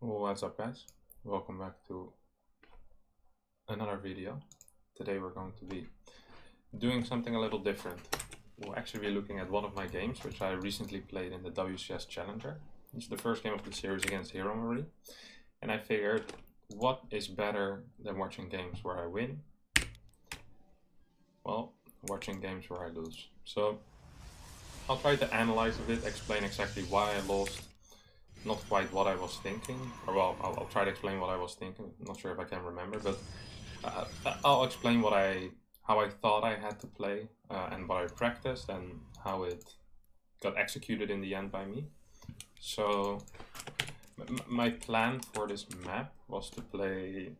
What's up, guys? Welcome back to another video. Today we're going to be doing something a little different. We'll actually be looking at one of my games which I recently played in the WCS Challenger. It's the first game of the series against Heromarine, and I figured, what is better than watching games where I win? Well, watching games where I lose. So I'll try to analyze a bit, explain exactly why I lost. Not quite what I was thinking, or well, I'll try to explain what I was thinking. I'm not sure if I can remember, but I'll explain how I thought I had to play, and what I practiced, and how it got executed in the end by me. So my plan for this map was to play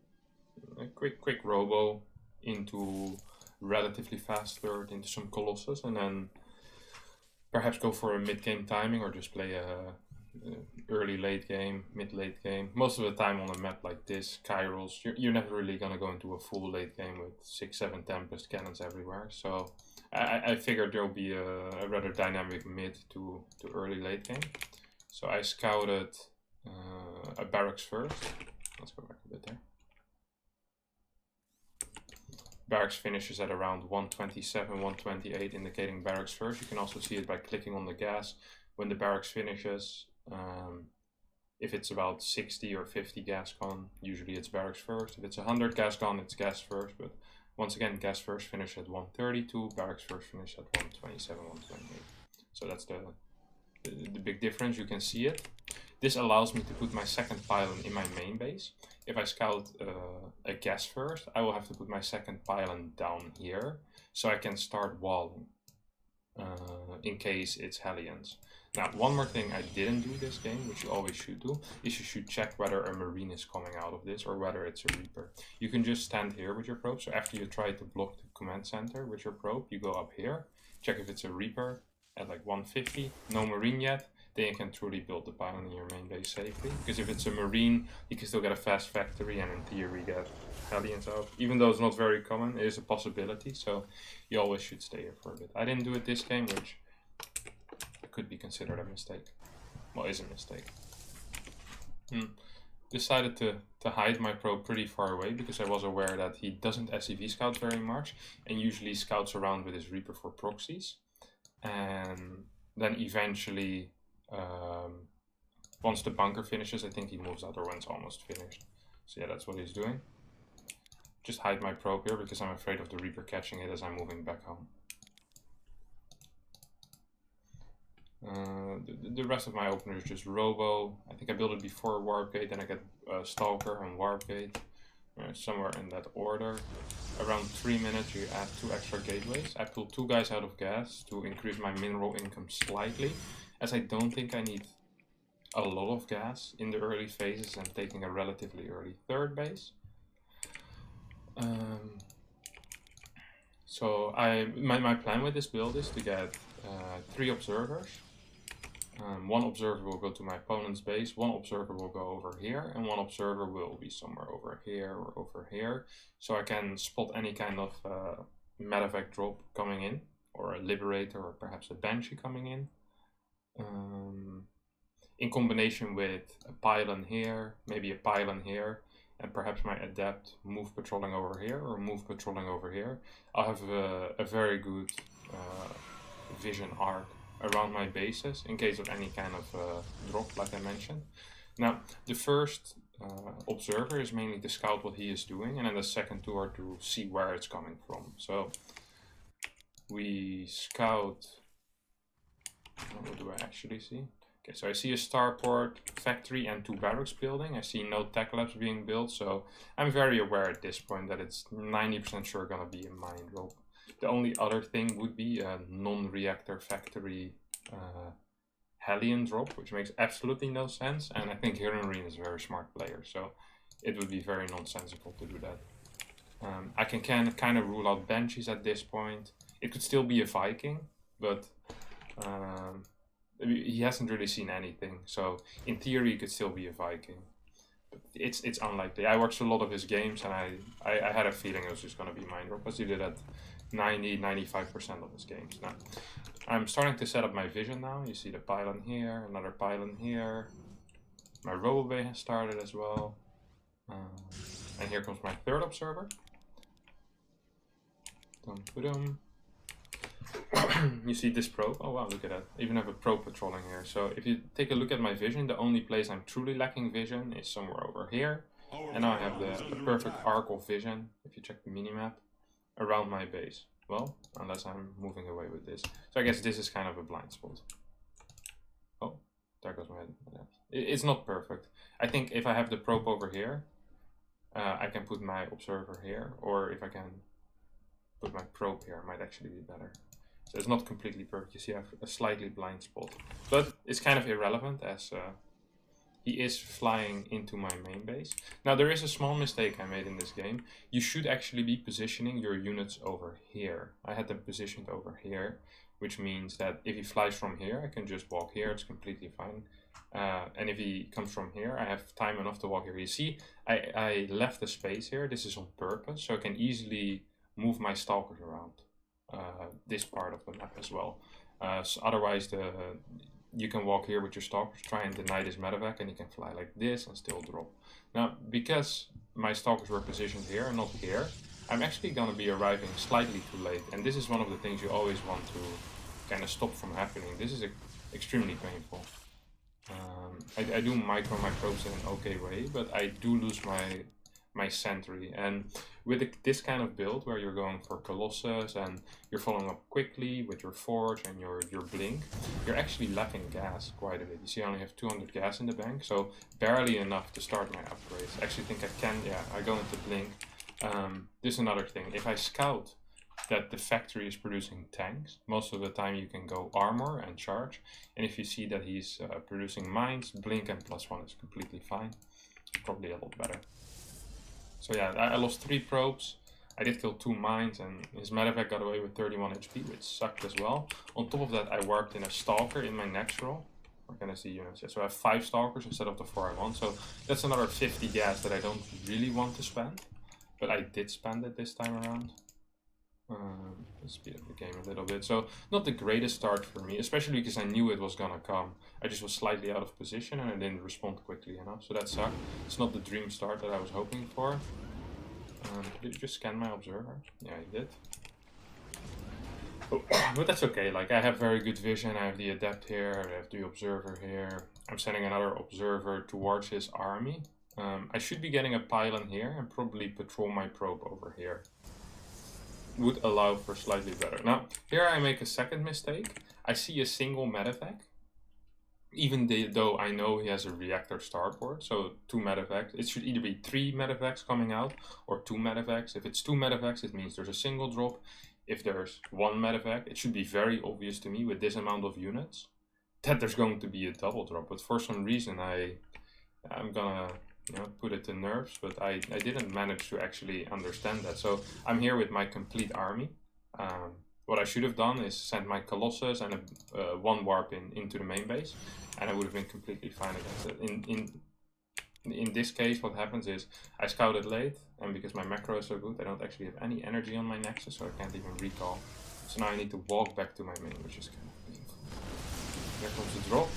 a quick robo into relatively fast third into some colossus, and then perhaps go for a mid-game timing, or just play a early late game, mid late game. Most of the time on a map like this, Kairos, you're never really gonna go into a full late game with 6, 7 Tempest cannons everywhere. So I figured there'll be a rather dynamic mid to early late game. So I scouted a barracks first. Let's go back a bit there. Barracks finishes at around 127, 128, indicating barracks first. You can also see it by clicking on the gas when the barracks finishes. If it's about 60 or 50 gas gone, usually it's barracks first. If it's 100 gas gone, it's gas first. But once again, gas first finish at 132, barracks first finish at 127, 128. So that's the big difference. You can see it. This allows me to put my second pylon in my main base. If I scout a gas first, I will have to put my second pylon down here, so I can start walling in case it's Hellions. Now, one more thing I didn't do this game, which you always should do, is you should check whether a Marine is coming out of this or whether it's a Reaper. You can just stand here with your probe. So after you try to block the command center with your probe, you go up here, check if it's a Reaper at like 150, no Marine yet, then you can truly build the pylon in your main base safely. Because if it's a Marine, you can still get a fast factory and in theory get Hellions out. Even though it's not very common, it is a possibility, so you always should stay here for a bit. I didn't do it this game, which could be considered a mistake. Well, is a mistake. Decided to hide my probe pretty far away because I was aware that he doesn't SCV scout very much and usually scouts around with his Reaper for proxies. And then eventually, once the bunker finishes, I think he moves out, or when it's almost finished. So yeah, that's what he's doing. Just hide my probe here because I'm afraid of the Reaper catching it as I'm moving back home. The rest of my opener is just Robo. I think I built it before Warp Gate, then I get Stalker and Warp Gate. Somewhere in that order. Around 3 minutes you add 2 extra gateways. I pulled 2 guys out of gas to increase my mineral income slightly, as I don't think I need a lot of gas in the early phases and taking a relatively early third base. So my plan with this build is to get 3 observers. 1 observer will go to my opponent's base, 1 observer will go over here, and 1 observer will be somewhere over here or over here. So I can spot any kind of medevac drop coming in, or a Liberator, or perhaps a Banshee coming in. In combination with a pylon here, maybe a pylon here, and perhaps my Adept move patrolling over here, or move patrolling over here. I'll have a very good vision arc around my bases in case of any kind of drop, like I mentioned. Now, the first observer is mainly to scout what he is doing, and then the second 2 are to see where it's coming from. So we scout. What do I actually see? Okay, so I see a starport, factory, and 2 barracks building. I see no tech labs being built, so I'm very aware at this point that it's 90% sure gonna be a mine drop. The only other thing would be a non-reactor factory Hellion drop, which makes absolutely no sense, and I think Heromarine is a very smart player, so it would be very nonsensical to do that. I can kind of rule out Banshees at this point. It could still be a Viking, but he hasn't really seen anything, so in theory it could still be a Viking. But it's unlikely. I watched a lot of his games and I had a feeling it was just going to be mine drop, because he did that 90-95% of his games. Now, I'm starting to set up my vision now. You see the pylon here, another pylon here. My RoboBay has started as well. And here comes my third observer. You see this probe. Oh wow, look at that. I even have a probe patrolling here. So if you take a look at my vision, the only place I'm truly lacking vision is somewhere over here. And now I have the perfect arc of vision, if you check the minimap, around my base. Well, unless I'm moving away with this. So I guess this is kind of a blind spot. Oh, there goes my head. It's not perfect. I think if I have the probe over here, I can put my observer here, or if I can put my probe here, it might actually be better. So it's not completely perfect. You see I have a slightly blind spot. But it's kind of irrelevant as he is flying into my main base. Now there is a small mistake I made in this game. You should actually be positioning your units over here. I had them positioned over here, which means that if he flies from here, I can just walk here, it's completely fine. And if he comes from here, I have time enough to walk here. You see, I left the space here. This is on purpose, so I can easily move my stalkers around this part of the map as well. So otherwise, you can walk here with your stalkers, try and deny this medevac, and you can fly like this and still drop. Now, because my stalkers were positioned here and not here, I'm actually going to be arriving slightly too late. And this is one of the things you always want to kind of stop from happening. This is extremely painful. I do micro my probes in an okay way, but I do lose my sentry. And with this kind of build where you're going for Colossus and you're following up quickly with your Forge and your Blink, you're actually lacking gas quite a bit. You see I only have 200 gas in the bank, so barely enough to start my upgrades. I actually think I can, yeah, I go into Blink. This is another thing. If I scout that the factory is producing tanks, most of the time you can go armor and charge. And if you see that he's producing mines, Blink and +1 is completely fine. Probably a lot better. So yeah, I lost 3 probes. I did kill 2 mines, and his medevac got away with 31 HP, which sucked as well. On top of that, I warped in a stalker in my next roll. Where can I see units? Yeah, so I have 5 stalkers instead of the 4 I want. So that's another 50 gas that I don't really want to spend. But I did spend it this time around. Let's speed up the game a little bit. So not the greatest start for me, especially because I knew it was gonna come. I just was slightly out of position and I didn't respond quickly enough, so that sucked. It's not the dream start that I was hoping for. Did you just scan my observer? Yeah, I did. Oh, but that's okay, like I have very good vision. I have the adept here, I have the observer here. I'm sending another observer towards his army. I should be getting a pylon here and probably patrol my probe over here. Would allow for slightly better. Now, here I make a second mistake. I see a single medevac, even though I know he has a reactor starport, so 2 medevacs. It should either be 3 medevacs coming out or 2 medevacs. If it's 2 medevacs, it means there's a single drop. If there's 1 medevac, it should be very obvious to me with this amount of units that there's going to be a double drop. But for some reason, I'm gonna put it to nerves, but I didn't manage to actually understand that. So I'm here with my complete army. What I should have done is send my Colossus and a 1 warp into the main base, and I would have been completely fine against it. In this case, what happens is I scouted late, and because my macro is so good, I don't actually have any energy on my Nexus, so I can't even recall. So now I need to walk back to my main, which is kind of painful. There comes the drop.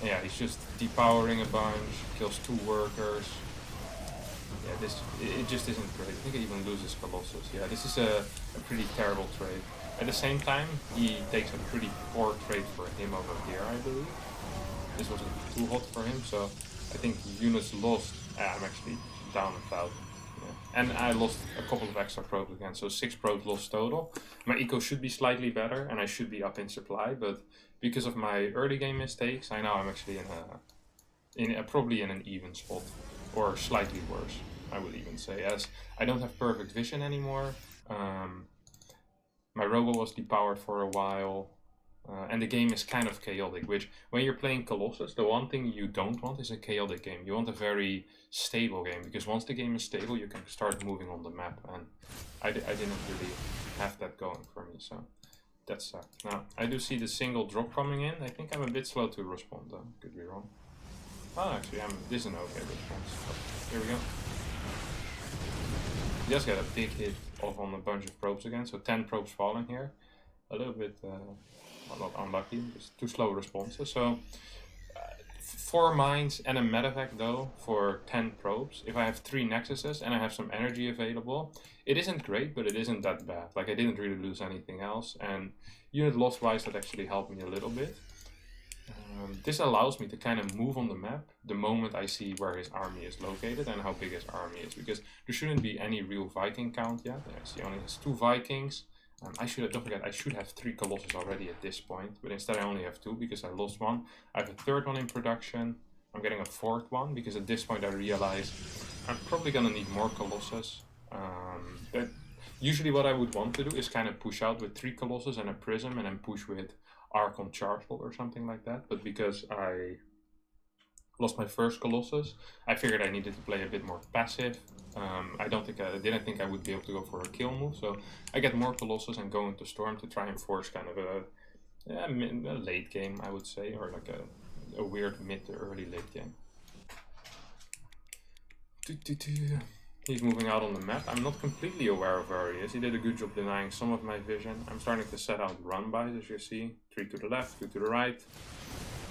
Yeah, he's just depowering a bunch, kills 2 workers. Yeah, it just isn't great. I think he even loses Colossus. Yeah, this is a pretty terrible trade. At the same time, he takes a pretty poor trade for him over here, I believe. This wasn't too hot for him, so I think units lost. I'm actually down 1,000. Yeah. And I lost a couple of extra probes again, so 6 probes lost total. My eco should be slightly better, and I should be up in supply, but because of my early game mistakes, I know I'm actually probably in an even spot, or slightly worse, I would even say, as I don't have perfect vision anymore. My robo was depowered for a while, and the game is kind of chaotic, which when you're playing Colossus, the one thing you don't want is a chaotic game. You want a very stable game, because once the game is stable, you can start moving on the map, and I didn't really have that going for me, so that sucked. Now, I do see the single drop coming in. I think I'm a bit slow to respond though, could be wrong. Oh, actually, this is an okay response. Here we go. Just get a big hit off on a bunch of probes again, so 10 probes falling here. A little bit not unlucky, just 2 slow responses. So 4 mines and a medevac though for 10 probes. If I have 3 nexuses and I have some energy available, it isn't great, but it isn't that bad. Like, I didn't really lose anything else, and unit loss wise that actually helped me a little bit. This allows me to kind of move on the map the moment I see where his army is located and how big his army is, because there shouldn't be any real Viking count yet. I see only has 2 Vikings. Don't forget, I should have 3 Colossus already at this point, but instead I only have 2 because I lost 1. I have a 3rd one in production. I'm getting a 4th one because at this point I realize I'm probably gonna need more Colossus. But usually what I would want to do is kind of push out with 3 Colossus and a Prism and then push with Arc on Chargeful or something like that. But because I lost my first Colossus, I figured I needed to play a bit more passive. I didn't think I would be able to go for a kill move, so I get more Colossus and go into Storm to try and force kind of a late game, I would say, or like a weird mid to early late game. He's moving out on the map. I'm not completely aware of where he is. He did a good job denying some of my vision. I'm starting to set out run-bys, as you see. 3 to the left, 2 to the right.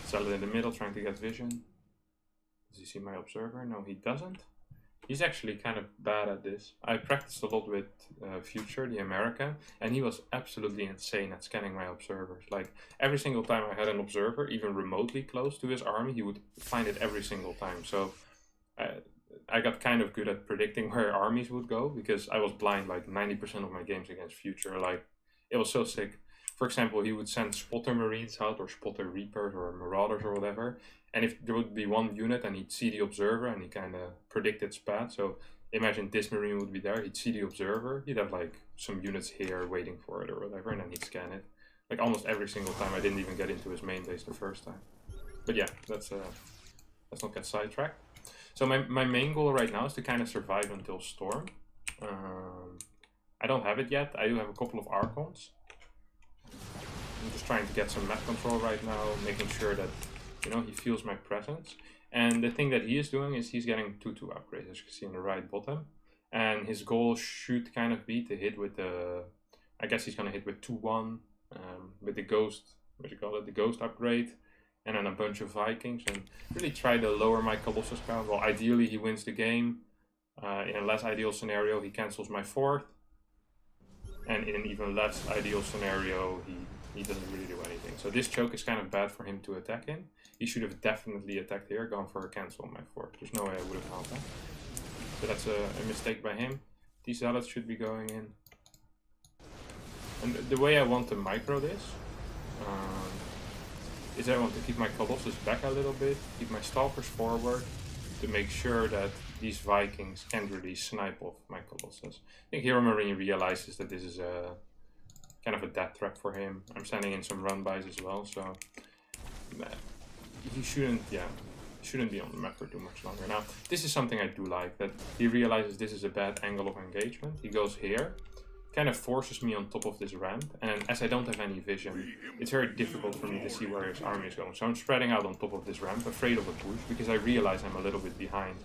Settle in the middle, trying to get vision. Does he see my observer? No, he doesn't. He's actually kind of bad at this. I practiced a lot with Future, the American, and he was absolutely insane at scanning my observers. Like, every single time I had an observer, even remotely close to his army, he would find it every single time. So I got kind of good at predicting where armies would go because I was blind like 90% of my games against Future. Like, it was so sick. For example, he would send spotter marines out or spotter reapers or marauders or whatever. And if there would be one unit and he'd see the observer and he kind of predict its path. So imagine this marine would be there, he'd see the observer, he'd have like some units here waiting for it or whatever, and then he'd scan it. Like almost every single time. I didn't even get into his main base the first time. But yeah, let's not get sidetracked. So my main goal right now is to kind of survive until Storm. I don't have it yet. I do have a couple of Archons. I'm just trying to get some map control right now, making sure that, you know, he feels my presence. And the thing that he is doing is he's getting 2-2 upgrades, as you can see in the right bottom. And his goal should kind of be to hit with the, I guess he's going to hit with 2-1 with the Ghost, what do you call it, the Ghost upgrade. And then a bunch of Vikings, and really try to lower my Colossus count. Well, ideally he wins the game. In a less ideal scenario, he cancels my 4th. And in an even less ideal scenario, he doesn't really do anything. So this choke is kind of bad for him to attack in. He should have definitely attacked here, gone for a cancel on my 4th. There's no way I would have held that. So that's a mistake by him. These zealots should be going in. And the way I want to micro this is I want to keep my Colossus back a little bit, keep my Stalkers forward, to make sure that these Vikings can't really snipe off my Colossus. I think Heromarine realizes that this is a kind of a death trap for him. I'm sending in some run-bys as well, so he shouldn't be on the map for too much longer. Now, this is something I do like, that he realizes this is a bad angle of engagement. He goes here, kind of forces me on top of this ramp, and as I don't have any vision, it's very difficult for me to see where his army is going. So I'm spreading out on top of this ramp, afraid of a push, because I realize I'm a little bit behind.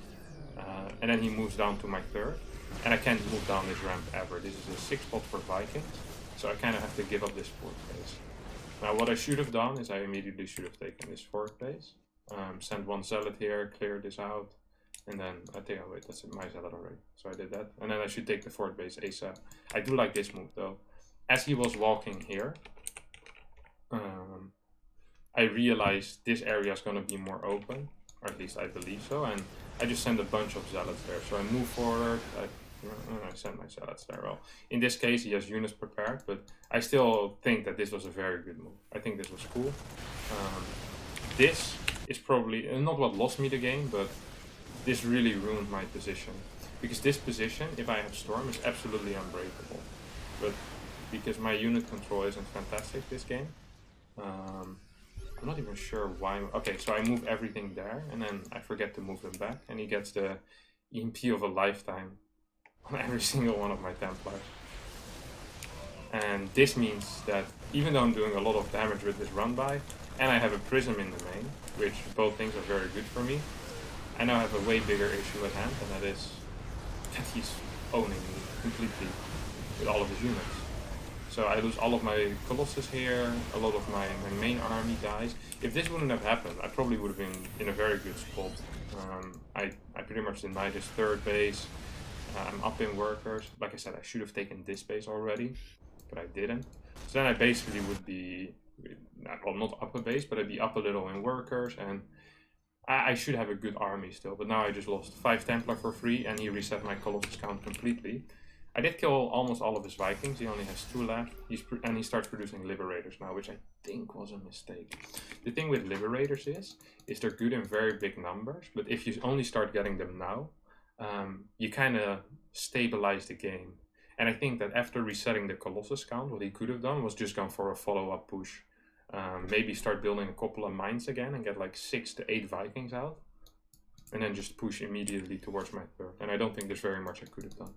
And then he moves down to my 3rd, and I can't move down this ramp ever. This is a 6 spot for Vikings, so I kind of have to give up this 4th base. Now what I should have done is I immediately should have taken this 4th base, send 1 zealot here, clear this out, and then I think, oh wait, that's my zealot already. So I did that. And then I should take the 4th base ASAP. I do like this move though. As he was walking here, I realized this area is going to be more open. Or at least I believe so. And I just send a bunch of zealots there. So I move forward. I send my zealots there. Well, in this case he has units prepared. But I still think that this was a very good move. I think this was cool. This is probably not what lost me the game, but this really ruined my position, because this position, if I have Storm, is absolutely unbreakable. But because my unit control isn't fantastic this game, I'm not even sure why. Okay, so I move everything there, and then I forget to move them back, and he gets the EMP of a lifetime on every single one of my Templars. And this means that even though I'm doing a lot of damage with this run-by, and I have a Prism in the main, which both things are very good for me, I now have a way bigger issue at hand, and that is that he's owning me completely with all of his units. So I lose all of my Colossus here, a lot of my main army dies. If this wouldn't have happened, I probably would have been in a very good spot. I pretty much denied his third base. I'm up in workers. Like I said, I should have taken this base already, but I didn't. So then I basically would be, well, not up a base, but I'd be up a little in workers, and I should have a good army still. But now I just lost 5 Templar for free, and he reset my Colossus count completely. I did kill almost all of his Vikings. He only has 2 left. And he starts producing Liberators now, which I think was a mistake. The thing with Liberators is they're good in very big numbers, but if you only start getting them now, you kind of stabilize the game. And I think that after resetting the Colossus count, what he could have done was just gone for a follow-up push. Maybe start building a couple of mines again and get like 6 to 8 Vikings out. And then just push immediately towards my third. And I don't think there's very much I could have done.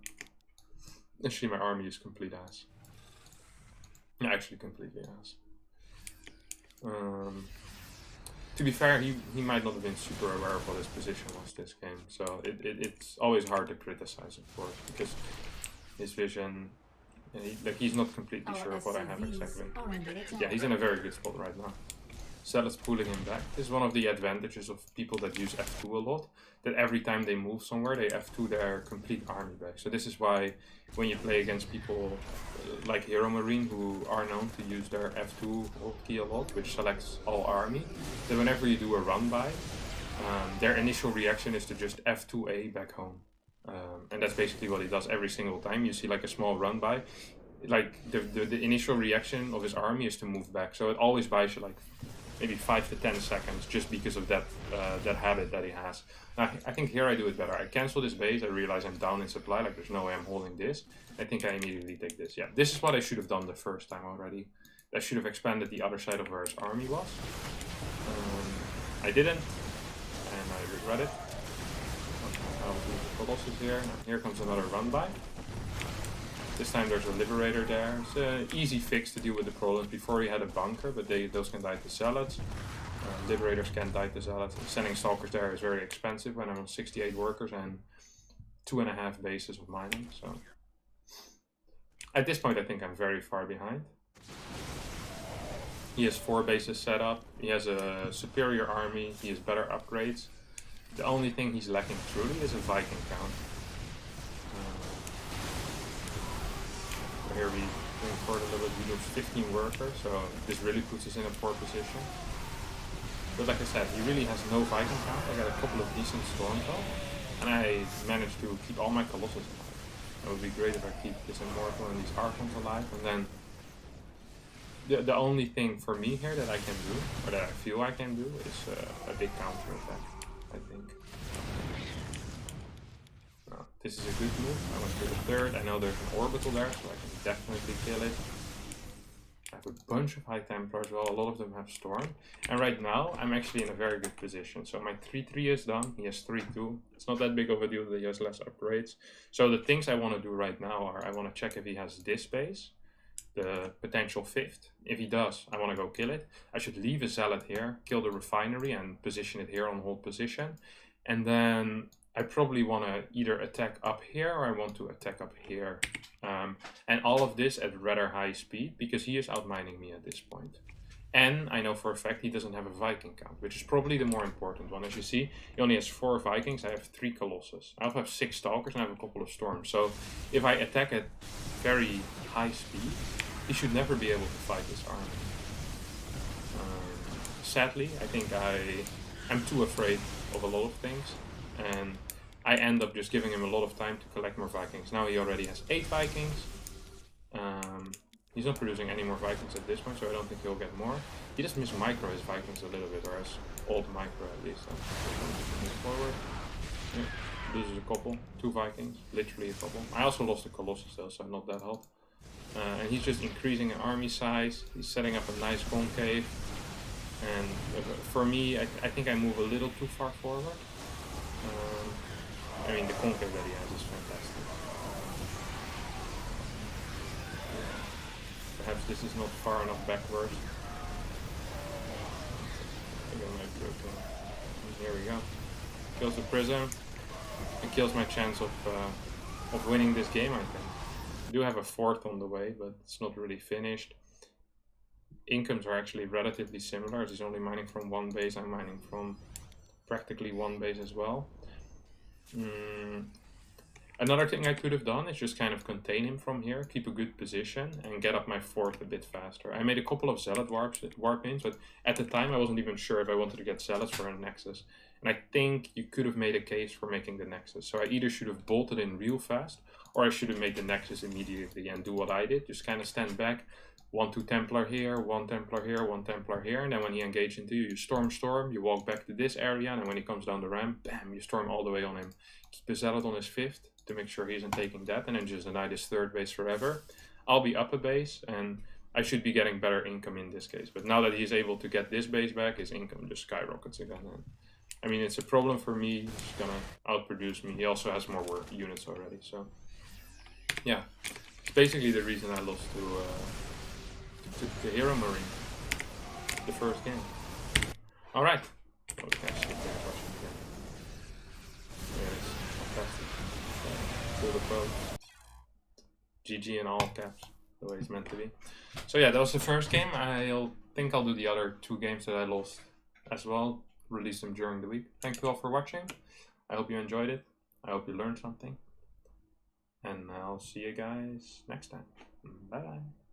Actually, my army is complete ass. Actually, completely ass. To be fair, he might not have been super aware of what his position was this game. So it's always hard to criticize, of course, because his vision, he's not completely sure of what I have exactly. Yeah, he's in a very good spot right now. Zealot's pulling him back. This is one of the advantages of people that use F2 a lot, that every time they move somewhere, they F2 their complete army back. So this is why when you play against people like Heromarine, who are known to use their F2 hotkey a lot, which selects all army, that whenever you do a run-by, their initial reaction is to just F2A back home. And that's basically what he does every single time. You see like a small run-by, like the initial reaction of his army is to move back. So it always buys you like maybe 5 to 10 seconds just because of that that habit that he has. Now, I think here I do it better. I cancel this base, I realize I'm down in supply, like there's no way I'm holding this. I think I immediately take this. Yeah, this is what I should have done the first time already. I should have expanded the other side of where his army was. I didn't, and I regret it. I'll do the Colossus here. Now, here comes another run-by. This time there's a Liberator there. It's an easy fix to deal with the problems. Before he had a bunker, but those can die to Zealots. Liberators can't die to Zealots. Sending Stalkers there is very expensive when I'm on 68 workers and 2.5 bases of mining. So at this point I think I'm very far behind. He has 4 bases set up. He has a superior army. He has better upgrades. The only thing he's lacking truly is a Viking count. Here we going forward a little bit, we lose 15 workers, so this really puts us in a poor position. But like I said, he really has no Viking count. I got a couple of decent storms out, and I managed to keep all my Colossus alive. It would be great if I keep this Immortal and these Archons alive, and then the only thing for me here that I can do, or that I feel I can do, is a big counter attack, I think. This is a good move. I went for the third. I know there's an orbital there, so I can definitely kill it. I have a bunch of high Templar as well. A lot of them have Storm. And right now, I'm actually in a very good position. So my 3-3 is done. He has 3-2. It's not that big of a deal that he has less upgrades. So the things I want to do right now are, I want to check if he has this base, the potential 5th. If he does, I want to go kill it. I should leave a Zealot here, kill the refinery, and position it here on hold position. And then I probably want to either attack up here or I want to attack up here. And all of this at rather high speed because he is outmining me at this point. And I know for a fact he doesn't have a Viking count, which is probably the more important one. As you see, he only has 4 Vikings, I have 3 Colossus. I also have 6 Stalkers and I have a couple of Storms. So if I attack at very high speed, he should never be able to fight this army. Sadly, I think I'm too afraid of a lot of things. And I end up just giving him a lot of time to collect more Vikings. Now he already has 8 Vikings. He's not producing any more Vikings at this point, so I don't think he'll get more. He just mis-micro his Vikings a little bit, or his old micro at least. Move forward. Yeah, loses a couple. 2 Vikings, literally a couple. I also lost a Colossus though, so not that helped. And he's just increasing an army size. He's setting up a nice concave. And for me, I think I move a little too far forward. I mean, the concave that he has is fantastic. Perhaps this is not far enough backwards. Here we go. Kills the prism. It kills my chance of winning this game, I think. I do have a fourth on the way, but it's not really finished. Incomes are actually relatively similar. He's only mining from one base. I'm mining from practically one base as well. Another thing I could have done is just kind of contain him from here, keep a good position, and get up my fourth a bit faster. I made a couple of Zealot warp-ins, but at the time I wasn't even sure if I wanted to get Zealots for a Nexus. And I think you could have made a case for making the Nexus. So I either should have bolted in real fast, or I should have made the Nexus immediately and do what I did. Just kind of stand back, 1-2 Templar here, 1 Templar here, 1 Templar here, and then when he engages into you, you storm, you walk back to this area, and then when he comes down the ramp, bam, you storm all the way on him. Keep the Zealot on his 5th to make sure he isn't taking that, and then just deny his 3rd base forever. I'll be up a base, and I should be getting better income in this case. But now that he's able to get this base back, his income just skyrockets again. And, I mean, it's a problem for me. He's gonna outproduce me. He also has more work units already, so yeah. It's basically the reason I lost to Heromarine the first game. Alright. Oh, we can skip that question again. Yeah, it's fantastic. Pull the quote. GG in all caps, the way it's meant to be. So yeah, that was the first game. I think I'll do the other 2 games that I lost as well. Release them during the week. Thank you all for watching. I hope you enjoyed it. I hope you learned something. And I'll see you guys next time. Bye bye.